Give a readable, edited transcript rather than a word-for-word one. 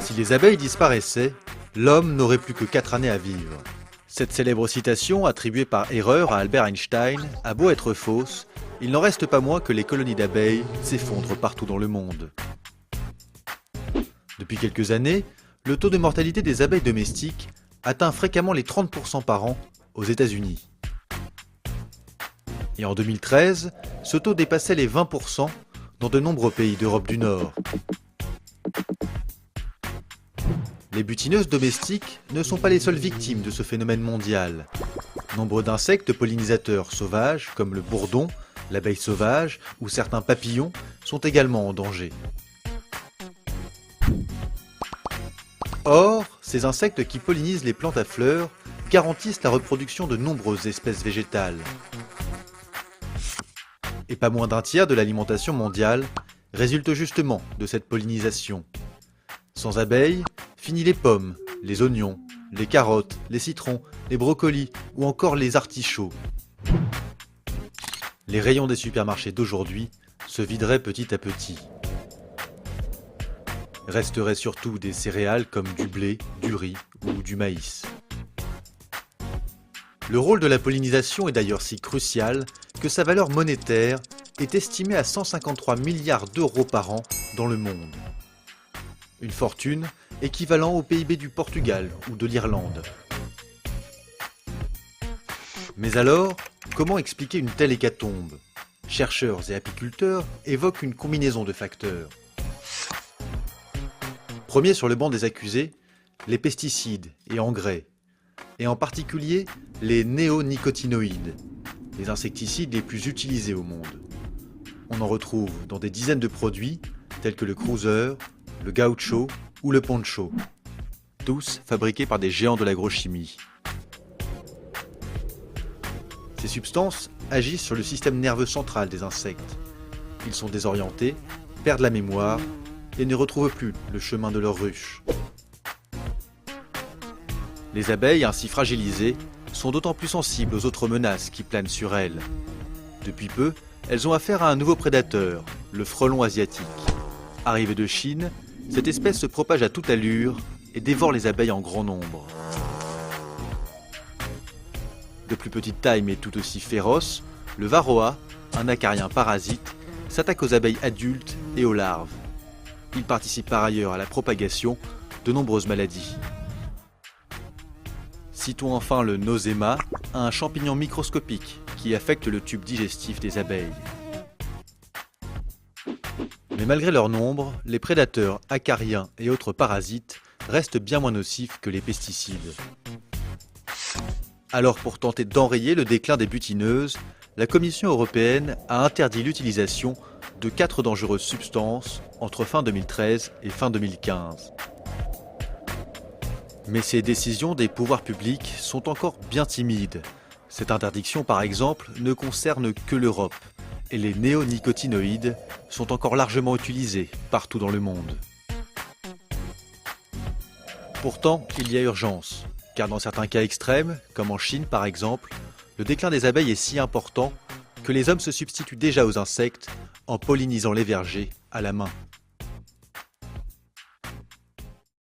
Si les abeilles disparaissaient, l'homme n'aurait plus que 4 années à vivre. Cette célèbre citation, attribuée par erreur à Albert Einstein, a beau être fausse, il n'en reste pas moins que les colonies d'abeilles s'effondrent partout dans le monde. Depuis quelques années, le taux de mortalité des abeilles domestiques atteint fréquemment les 30% par an aux États-Unis. Et en 2013, ce taux dépassait les 20% dans de nombreux pays d'Europe du Nord. Les butineuses domestiques ne sont pas les seules victimes de ce phénomène mondial. Nombre d'insectes pollinisateurs sauvages, comme le bourdon, l'abeille sauvage ou certains papillons, sont également en danger. Or, ces insectes qui pollinisent les plantes à fleurs garantissent la reproduction de nombreuses espèces végétales. Et pas moins d'un tiers de l'alimentation mondiale résulte justement de cette pollinisation. Sans abeilles, fini les pommes, les oignons, les carottes, les citrons, les brocolis ou encore les artichauts. Les rayons des supermarchés d'aujourd'hui se videraient petit à petit. Resteraient surtout des céréales comme du blé, du riz ou du maïs. Le rôle de la pollinisation est d'ailleurs si crucial que sa valeur monétaire est estimée à 153 milliards d'euros par an dans le monde. Une fortune équivalent au PIB du Portugal ou de l'Irlande. Mais alors, comment expliquer une telle hécatombe ? Chercheurs et apiculteurs évoquent une combinaison de facteurs. Premier sur le banc des accusés, les pesticides et engrais, et en particulier les néonicotinoïdes, les insecticides les plus utilisés au monde. On en retrouve dans des dizaines de produits tels que le cruiser, le gaucho ou le poncho, tous fabriqués par des géants de l'agrochimie. Ces substances agissent sur le système nerveux central des insectes. Ils sont désorientés, perdent la mémoire et ne retrouvent plus le chemin de leur ruche. Les abeilles, ainsi fragilisées, sont d'autant plus sensibles aux autres menaces qui planent sur elles. Depuis peu, elles ont affaire à un nouveau prédateur, le frelon asiatique. Arrivé de Chine, cette espèce se propage à toute allure et dévore les abeilles en grand nombre. De plus petite taille mais tout aussi féroce, le varroa, un acarien parasite, s'attaque aux abeilles adultes et aux larves. Il participe par ailleurs à la propagation de nombreuses maladies. Citons enfin le nosema, un champignon microscopique qui affecte le tube digestif des abeilles. Mais malgré leur nombre, les prédateurs acariens et autres parasites restent bien moins nocifs que les pesticides. Alors pour tenter d'enrayer le déclin des butineuses, la Commission européenne a interdit l'utilisation de 4 dangereuses substances entre fin 2013 et fin 2015. Mais ces décisions des pouvoirs publics sont encore bien timides. Cette interdiction, par exemple, ne concerne que l'Europe, et les néonicotinoïdes sont encore largement utilisés partout dans le monde. Pourtant, il y a urgence, car dans certains cas extrêmes, comme en Chine par exemple, le déclin des abeilles est si important que les hommes se substituent déjà aux insectes en pollinisant les vergers à la main.